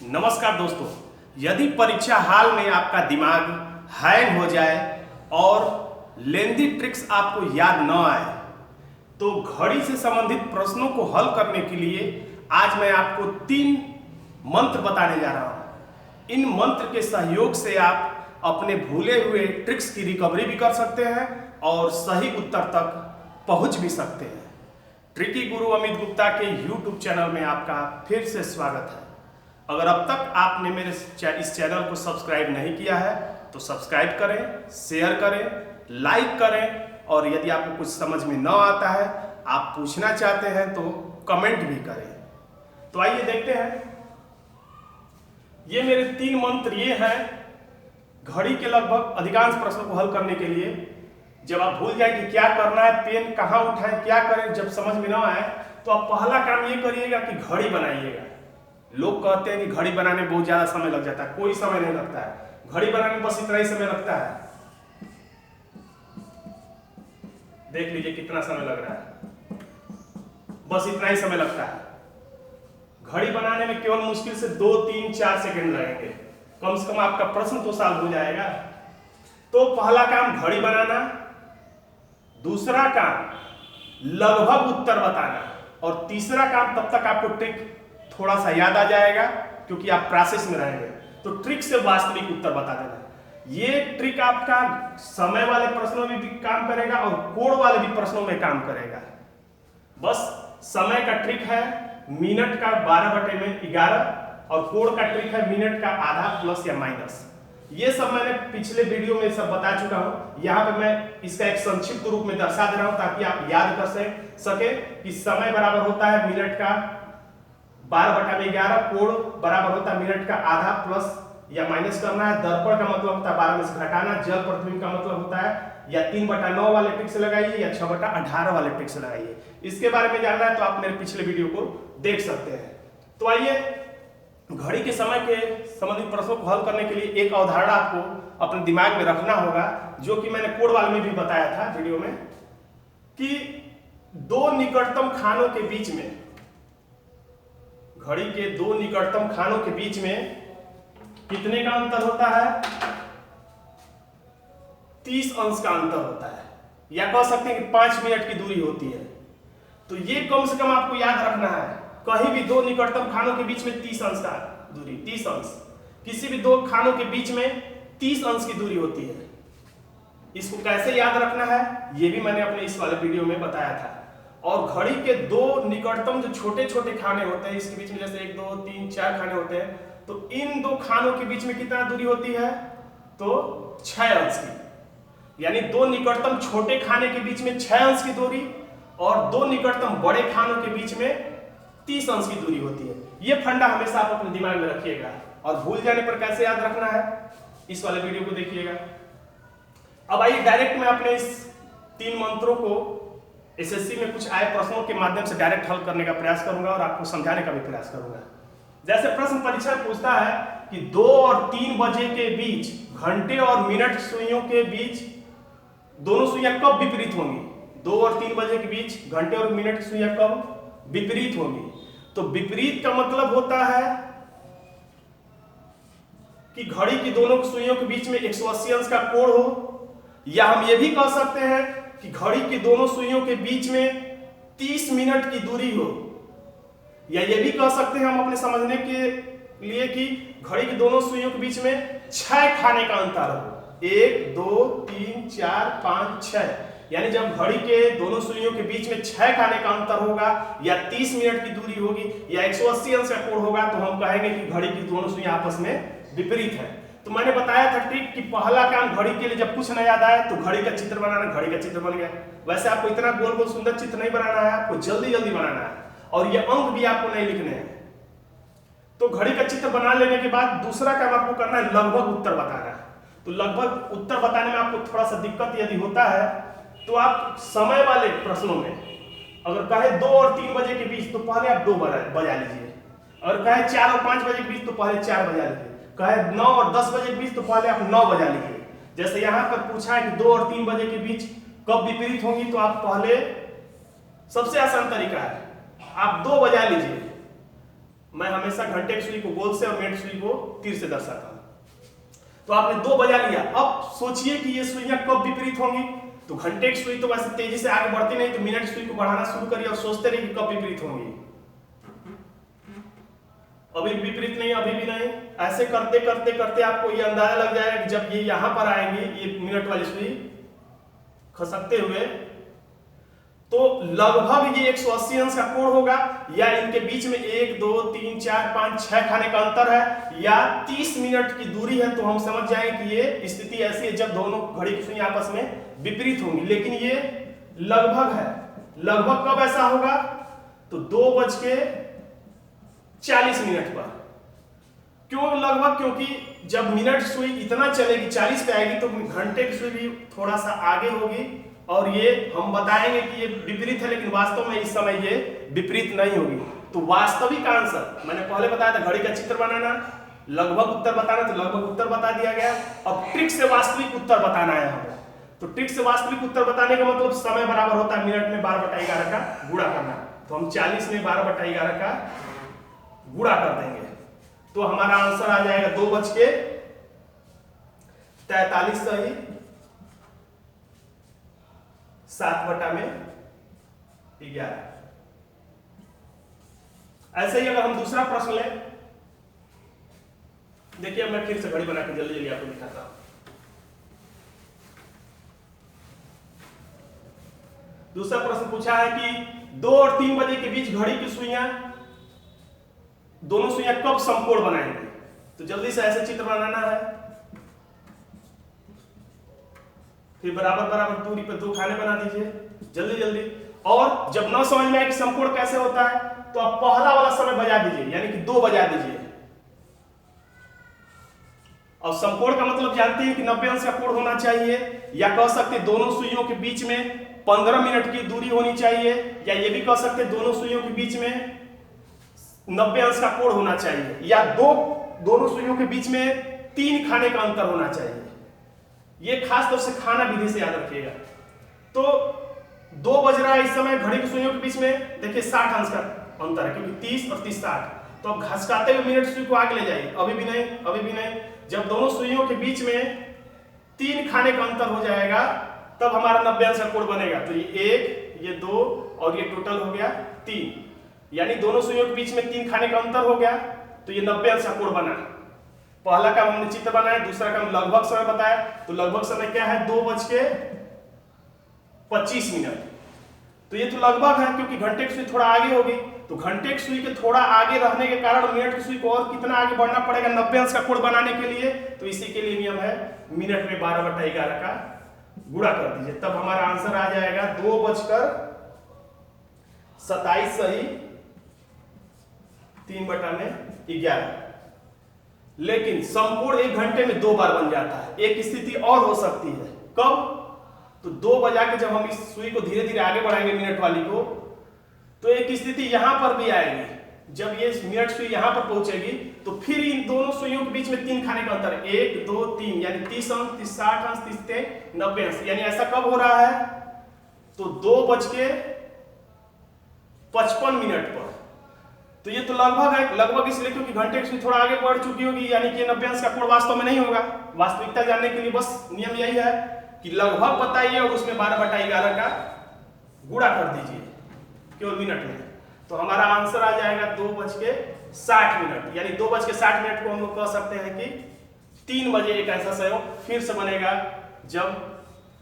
नमस्कार दोस्तों, यदि परीक्षा हाल में आपका दिमाग हैंग हो जाए और लेंदी ट्रिक्स आपको याद न आए तो घड़ी से संबंधित प्रश्नों को हल करने के लिए आज मैं आपको 3 मंत्र बताने जा रहा हूं। इन मंत्र के सहयोग से आप अपने भूले हुए ट्रिक्स की रिकवरी भी कर सकते हैं और सही उत्तर तक पहुंच भी सकते हैं। ट्रिकी गुरु अमित गुप्ता के YouTube चैनल में आपका फिर से स्वागत है। अगर अब तक आपने मेरे इस चैनल को सब्सक्राइब नहीं किया है तो सब्सक्राइब करें, शेयर करें, लाइक करें और यदि आपको कुछ समझ में न आता है, आप पूछना चाहते हैं तो कमेंट भी करें। तो आइए देखते हैं। ये मेरे 3 मंत्र ये हैं घड़ी के लगभग अधिकांश प्रश्नों को हल करने के लिए। जब आप भूल जाए कि क्या करना है, पेन कहाँ उठाएं, क्या करें, जब समझ में ना आए तो आप पहला काम ये करिएगा कि घड़ी बनाइएगा। लोग कहते हैं कि घड़ी बनाने में बहुत ज्यादा समय लग जाता है, कोई समय नहीं लगता है। घड़ी बनाने में बस इतना ही समय लगता है। देख लीजिए कितना समय लग रहा है, बस इतना ही समय लगता है। घड़ी बनाने में केवल मुश्किल से 2, 3, 4 सेकंड लगेंगे। कम से कम आपका प्रश्न तो सॉल्व हो जाएगा। तो पहला काम घड़ी बनाना, दूसरा काम लगभग उत्तर बताना और तीसरा काम तब तक आपको ट्रिक थोड़ा सा याद आ जाएगा क्योंकि आप प्रोसेस में रहेंगे तो ट्रिक से वास्तविक उत्तर बता देना। ये ट्रिक आपका समय वाले प्रश्नों में भी काम करेगा और कोड वाले भी प्रश्नों में काम करेगा। बस समय का ट्रिक है मिनट का 12/11 और कोड का ट्रिक है मिनट का आधा प्लस या माइनस। ये सब मैंने पिछले वीडियो में सब बता चुका हूं। यहाँ पे मैं इसका एक संक्षिप्त रूप में दर्शा दे रहा हूं ताकि आप याद कर सके कि समय बराबर होता है मिनट का 12/11, कोण बराबर होता है मिनट का आधा प्लस या माइनस करना है। दर्पण का मतलब होता है 12 में से घटाना। जल प्रतिबिंब का मतलब होता है या 3/9 वाले ट्रिक से लगाइए या 6/18 वाले ट्रिक से लगाइए। इसके बारे में जानना है तो आप मेरे पिछले वीडियो को देख सकते हैं। तो आइए, घड़ी के समय के संबंधित प्रश्नों को हल करने के लिए एक अवधारणा आपको अपने दिमाग में रखना होगा, जो कि मैंने कोड वाले में भी बताया था वीडियो में, कि 2 निकटतम खानों के बीच में, घड़ी के 2 निकटतम खानों के बीच में कितने का अंतर होता है? 30 अंश का अंतर होता है, या कह सकते हैं कि 5 मिनट की दूरी होती है। तो ये कम से कम आपको याद रखना है। कहीं भी 2 निकटतम खानों के बीच में 30 अंश का दूरी, 30 अंश, किसी भी 2 खानों के बीच में 30 अंश की दूरी होती है। इसको कैसे याद रखना है ये भी मैंने अपने इस वाले वीडियो में बताया था। और घड़ी के 2 निकटतम जो छोटे छोटे खाने होते हैं, इसके बीच में जैसे 1, 2, 3, 4 खाने होते हैं, तो इन 2 खानों के बीच में कितना दूरी होती है? तो 6 अंश की। यानी 2 निकटतम छोटे खाने के बीच में 6 अंश की दूरी और 2 निकटतम बड़े खानों के बीच में 30 अंश की दूरी होती है। यह फंडा हमेशा आप अपने दिमाग में रखिएगा और भूल जाने पर कैसे याद रखना है इस वाले वीडियो को देखिएगा। अब आइए डायरेक्ट मैं अपने इस 3 मंत्रों को एसएससी में कुछ आए प्रश्नों के माध्यम से डायरेक्ट हल करने का प्रयास करूंगा और आपको समझाने का भी प्रयास करूंगा। जैसे प्रश्न परीक्षा पूछता है कि 2 और 3 बजे के बीच घंटे और मिनट सुइयों के बीच दोनों सुइयां कब विपरीत होंगी? 2 और 3 बजे के बीच घंटे और मिनट की सुइयां कब विपरीत होंगी? तो विपरीत का मतलब होता है कि घड़ी की दोनों सुइयों के बीच में 180 अंश का कोण हो, या हम ये भी कह सकते हैं कि घड़ी की दोनों सुइयों के बीच में 30 मिनट की दूरी हो, या ये भी कह सकते हैं हम अपने समझने के लिए कि घड़ी की दोनों सुइयों के बीच में 6 खाने का अंतर हो। 1, 2, 3, 4, 5, 6, यानी जब घड़ी के दोनों सुइयों के बीच में 6 खाने का अंतर होगा या 30 मिनट की दूरी होगी या 180 अंश का कोण होगा तो हम कहेंगे कि घड़ी की दोनों सुइयां आपस में विपरीत है। तो मैंने बताया था ट्रिक कि पहला काम घड़ी के लिए जब कुछ न याद आए तो घड़ी का चित्र बनाना। घड़ी का चित्र बन गया। वैसे आपको इतना गोल गोल सुंदर चित्र नहीं बनाना है, आपको जल्दी जल्दी बनाना है और ये अंक भी आपको नहीं लिखने हैं। तो घड़ी का चित्र बना लेने के बाद दूसरा काम आपको करना है लगभग उत्तर बताना है। तो लगभग उत्तर बताने में आपको थोड़ा सा दिक्कत यदि होता है तो आप समय वाले प्रश्नों में अगर कहे 2 और 3 बजे के बीच तो पहले आप 2 बजा लीजिए। अगर कहे 4 और 5 बजे के बीच तो पहले 4 बजा लीजिए। कहे 9 और 10 बजे के बीच तो पहले आप 9 बजा लीजिए। जैसे यहाँ पर पूछा है कि 2 और 3 बजे के बीच कब विपरीत होंगी, तो आप पहले, सबसे आसान तरीका है, आप 2 बजा लीजिए। मैं हमेशा घंटे की सुई को गोल से और मिनट सुई को तीर से दर्शाता हूं। तो आपने 2 बजा लिया, अब सोचिए कि ये सुइयां कब विपरीत होंगी। तो घंटे की सुई तो वैसे तेजी से आगे बढ़ती नहीं, तो मिनट की सुई को बढ़ाना शुरू करिए और सोचते रहिए कि कब विपरीत होंगी। अभी विपरीत नहीं, अभी भी नहीं। ऐसे करते करते करते आपको ये अंदाजा लग जाएगा कि जब ये यहां पर आएंगी, ये मिनट वाली सुई खसकते हुए, तो लगभग ये 180 अंश का कोण होगा, या इनके बीच में 1 2 3 4 5 6 खाने का अंतर है, या 30 मिनट की दूरी है। तो हम समझ जाएंगे कि ये स्थिति ऐसी है जब दोनों घड़ी की सुई आपस में विपरीत होंगी। लेकिन ये लगभग है। लगभग कब ऐसा होगा? तो 2:40 पर। क्यों लगभग? क्योंकि जब मिनट सुई इतना चलेगी 40 पे आएगी, तो घंटे की सुई भी थोड़ा सा आगे होगी, और ये हम बताएंगे कि ये विपरीत है, लेकिन वास्तव में इस समय ये विपरीत नहीं होगी। तो वास्तविक आंसर मैंने पहले बताया था, घड़ी का चित्र बनाना, लगभग उत्तर बताना, तो लगभग उत्तर बता दिया गया। अब ट्रिक से वास्तविक उत्तर बताना है हमें। तो ट्रिक से वास्तविक उत्तर बताने का मतलब समय बराबर होता है मिनट में 12/11 का गुणा करना। तो हम 40 में 12/11 का गुणा कर देंगे, तो हमारा आंसर आ जाएगा 2:43 सही, 7/11। ऐसे ही अगर हम दूसरा प्रश्न लें, देखिए मैं फिर से घड़ी बना के जल्दी जल्दी आपको दिखाता हूं। दूसरा प्रश्न पूछा है कि 2 और 3 बजे के बीच घड़ी की सुइयां, दोनों सुइयां कब समकोण बनाएंगे। तो जल्दी से ऐसे चित्र बनाना है, फिर बराबर बराबर दूरी पर 2 खाने बना दीजिए जल्दी जल्दी। और जब न समझ में आए कि समकोण कैसे होता है, तो आप पहला वाला समय बजा दीजिए, यानी कि 2 बजा दीजिए। और समकोण का मतलब जानते हैं कि 90 अंश का कोण होना चाहिए, या कह सकते हैं दोनों सुइयों के बीच में 15 मिनट की दूरी होनी चाहिए, या ये भी कह सकते हैं दोनों सुइयों के बीच में 90 अंश का कोण होना चाहिए, या दोनों सुइयों के बीच में 3 खाने का अंतर होना चाहिए। ये खास तौर से खाना विधि से याद रखिएगा। तो 2 बज रहा है इस समय, घड़ी की सुइयों के बीच में देखिए 60 अंश का अंतर है, क्योंकि 30 और 30 60। तो अब घसकाते हुए मिनट सुई को आगे ले जाइए, अभी भी नहीं, अभी भी नहीं। जब दोनों सुइयों के बीच में 3 खाने का अंतर हो जाएगा, तब हमारा 90 अंश का कोण बनेगा। तो ये 1, ये 2 और ये टोटल हो गया 3, यानी दोनों सुइयों के बीच में 3 खाने का अंतर हो गया, तो ये 90 अंश का कोण बना। पहला काम हमने चित्र बनाया, दूसरा काम लगभग समय बताया। तो लगभग समय क्या है? 2:25। तो ये तो लगभग है, क्योंकि घंटे की सुई थोड़ा आगे होगी। तो घंटे की सुई के थोड़ा आगे रहने के कारण मिनट की सुई को और कितना आगे बढ़ना पड़ेगा 90 अंश का कोण बनाने के लिए। तो इसी के लिए नियम है मिनट में 12/11 का गुणा कर दीजिए, तब हमारा आंसर आ जाएगा 2:27 सही, 3/11। लेकिन समकोण 1 घंटे में 2 बार बन जाता है। एक स्थिति और हो सकती है, कब? तो 2 बजा के जब हम इस सुई को धीरे धीरे आगे बढ़ाएंगे मिनट वाली को, तो एक स्थिति यहां पर भी आएगी। जब ये मिनट सुई यहां पर पहुंचेगी, तो फिर इन दोनों सुइयों के बीच में 3 खाने का अंतर, 1 2 3, यानी 30 अंश, 30 60 अंश, 30 90 अंश। यानी ऐसा कब हो रहा है? तो 2:55 पर। तो ये तो लगभग है, लगभग इसलिए क्योंकि घंटे की सुई थोड़ा आगे बढ़ चुकी होगी, यानी कि 90 अंश का कोण वास्तव में नहीं होगा। वास्तविकता जानने के लिए बस नियम यही है कि लगभग बताइए और उसमें 12/11 का गुणा कर दीजिए केवल मिनट में। तो हमारा आंसर आ जाएगा 2:60, यानी 2:60 को हम लोग कह सकते हैं कि 3 बजे एक ऐसा संयोग फिर से बनेगा जब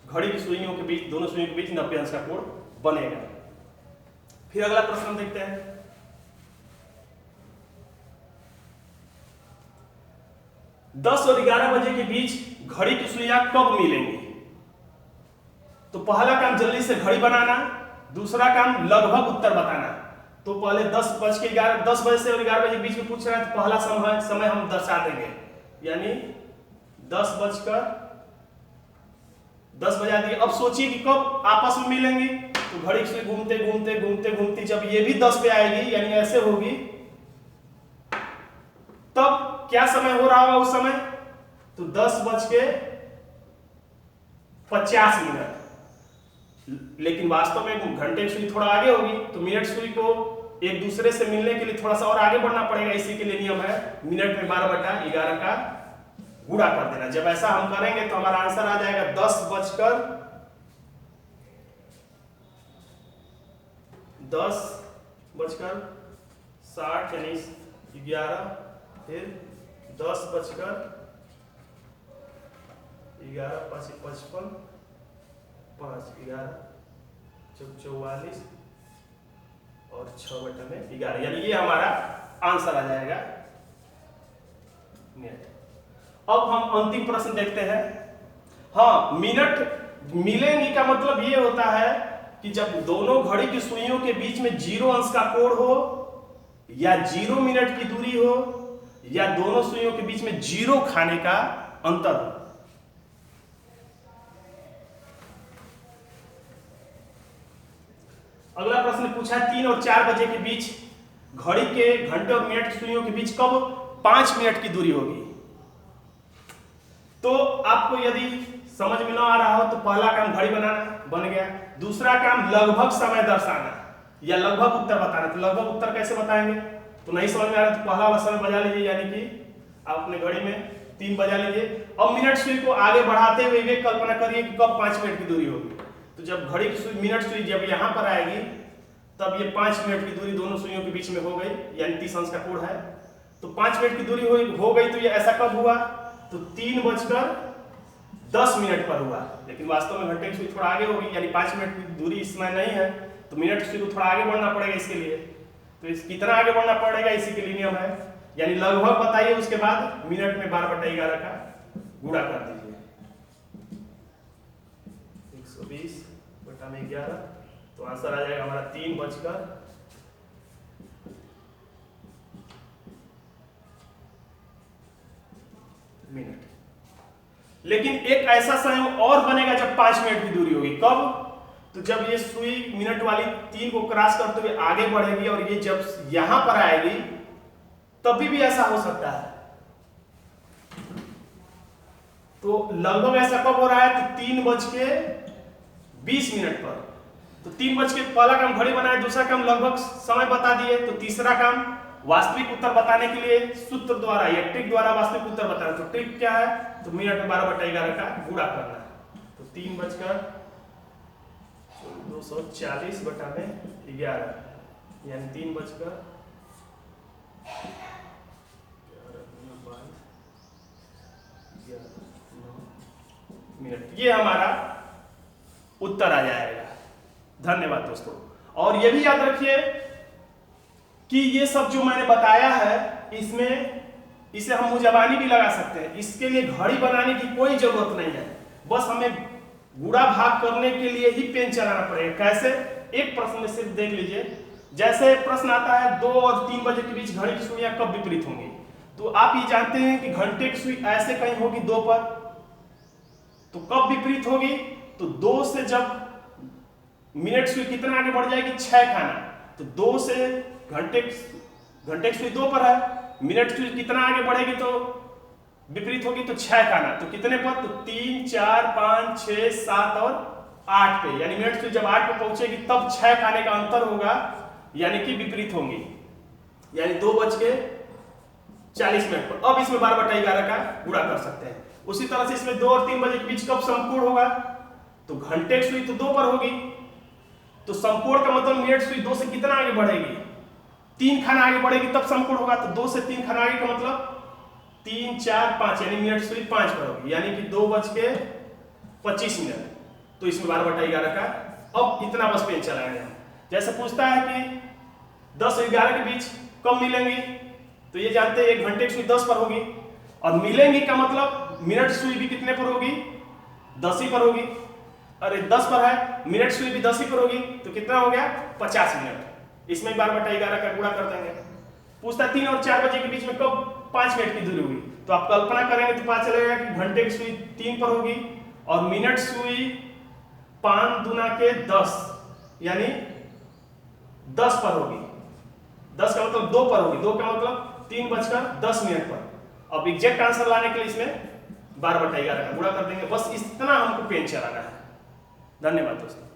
घड़ी की सुइयों के बीच, दोनों सुइयों के बीच 90 अंश का कोण बनेगा। फिर अगला प्रश्न देखते हैं। 10 और 11 बजे के बीच घड़ी की सुइयां कब मिलेंगी? तो पहला काम जल्दी से घड़ी बनाना, दूसरा काम लगभग उत्तर बताना। तो पहले 10 बजे से और 11 बजे के बीच में पूछ रहा है, तो पहला समय हम दर्शा देंगे, यानी 10 बजा दिए। अब सोचिए कि कब आपस में मिलेंगी। तो घड़ी से घूमते घूमते घूमते घूमते जब ये भी 10 पे आएगी, यानी ऐसे होगी, तब क्या समय हो रहा होगा उस समय? तो 10:50। लेकिन वास्तव में घंटे की सुई थोड़ा आगे होगी, तो मिनट सुई को एक दूसरे से मिलने के लिए थोड़ा सा और आगे बढ़ना पड़ेगा। इसी के लिए नियम है मिनट में 12/11 का गुणा कर देना। जब ऐसा हम करेंगे तो हमारा आंसर आ जाएगा 10:60 यानी 11, फिर 10:11 5 55 5 11 44 और 6/11 यानी ये हमारा आंसर आ जाएगा मिनट। अब हम अंतिम प्रश्न देखते हैं। हाँ, मिनट मिलेंगी का मतलब ये होता है कि जब दोनों घड़ी की सुइयों के बीच में 0 अंश का कोण हो, या 0 मिनट की दूरी हो, या दोनों सुइयों के बीच में 0 खाने का अंतर हो। अगला प्रश्न पूछा 3 और 4 बजे के बीच घड़ी के घंटे और मिनट की सुइयों के बीच कब 5 मिनट की दूरी होगी। तो आपको यदि समझ में ना आ रहा हो तो पहला काम घड़ी बनाना बन गया। दूसरा काम लगभग समय दर्शाना या लगभग उत्तर बताना। तो लगभग उत्तर कैसे बताएंगे, तो नहीं समझ में आ रहा तो पहला वाला समय बजा लीजिए, यानी कि आप अपने घड़ी में 3 बजा लीजिए। अब मिनट सुई को आगे बढ़ाते हुए ये कल्पना करिए कि कब 5 मिनट की दूरी होगी। तो जब घड़ी की सुई मिनट सुई जब यहाँ पर आएगी तब ये 5 मिनट की दूरी दोनों सुइयों के बीच में हो गई, यानी 30 अंश का कोण है। तो 5 मिनट की दूरी हो गई। तो ये ऐसा कब हुआ, तो 3:10 पर हुआ। लेकिन वास्तव में घंटे की सुई थोड़ा आगे होगी, यानी 5 मिनट की दूरी इसमें नहीं है, तो मिनट की सुई को थोड़ा आगे बढ़ना पड़ेगा इसके लिए। तो कितना आगे बढ़ना पड़ेगा इसी के लिए नियम है, यानी लगभग बताइए, उसके बाद मिनट में 12/11 का गुणा कर दीजिए। 120/11 तो आंसर आ जाएगा हमारा 3:00 मिनट। लेकिन एक ऐसा समय और बनेगा जब 5 मिनट की दूरी होगी। कब, तो जब ये सुई मिनट वाली 3 को क्रॉस करते हुए आगे बढ़ेगी और ये जब यहां पर आएगी तभी भी ऐसा हो सकता है। तो लगभग ऐसा कब हो रहा है, तो 3:20 पर। तो 3 पहला काम घड़ी बनाए, दूसरा काम लगभग समय बता दिए। तो तीसरा काम वास्तविक उत्तर बताने के लिए सूत्र द्वारा या ट्रिक द्वारा वास्तविक उत्तर बताना। तो ट्रिक क्या है, तो मिनट में 12/11 का गुणा करना। तो 3:240/11 यानी 3:11 मिनट, ये हमारा उत्तर आ जाएगा। धन्यवाद दोस्तों। और ये भी याद रखिए कि ये सब जो मैंने बताया है इसमें इसे हम मुजबानी भी लगा सकते हैं। इसके लिए घड़ी बनाने की कोई जरूरत नहीं है, बस हमें गुणा भाग करने के लिए ही पेन चलाना पड़ेगा। कैसे, एक प्रश्न में सिर्फ देख लीजिए। जैसे प्रश्न आता है 2 और 3 बजे के बीच घड़ी की सुइयां कब विपरीत होंगी। तो आप ये जानते हैं कि घंटे की सुई ऐसे कहीं होगी 2 पर, तो कब विपरीत होगी, तो 2 से जब मिनट सुई कितना आगे बढ़ जाएगी, 6 खाना। तो 2 से घंटे की सुई 2 पर है, मिनट सुई कितना आगे बढ़ेगी तो विपरीत होगी, तो 6 खाना। तो कितने पर, तो 3 4 5 6 7 और 8 पे, यानी मिनट सुई जब 8 पे पहुंचेगी तब 6 खाने का अंतर होगा, यानी कि विपरीत होंगी, यानी 2:40 पर। अब इसमें 12/11 का गुणा कर सकते हैं। उसी तरह से इसमें 2 और 3 बजे के बीच कब समकोण होगा, तो घंटे की सुई तो 2 पर होगी, तो समकोण का मतलब मिनट सुई 2 से कितना आगे बढ़ेगी, 3 खाना आगे बढ़ेगी तब समकोण होगा। तो 2 से 3 खाना आगे का मतलब 3 4 5, यानी मिनट सुई 5 पर होगी, यानी कि 2:25। तो इसमें 12/11 का अब इतना बस पेन चलाएंगे हम। जैसे पूछता है कि 10 और 11 के बीच कब मिलेंगी, तो ये जानते हैं 1 घंटे की सुई 10 पर होगी, और मिलेंगी का मतलब मिनट सुई भी कितने पर होगी, 10 ही पर होगी। अरे 10 पर है, मिनट सुई भी 10 ही पर होगी, तो कितना हो गया 50 मिनट। इसमें 12/11 का गुणा कर देंगे। पूछता है 3 और 4 बजे के बीच में कब 5 मिनट की दूरी होगी, तो आप कल्पना करेंगे तो पता चलेगा कि घंटे की सुई 3 पर होगी और मिनट सुई 5 दूना के 10 यानी 10 पर होगी। 10 का मतलब 2 पर होगी, 2 का मतलब 3:10 पर। अब एग्जैक्ट आंसर लाने के लिए इसमें 12/11 का गुणा कर देंगे। बस इतना हमको पेन चलाना है। धन्यवाद दोस्तों।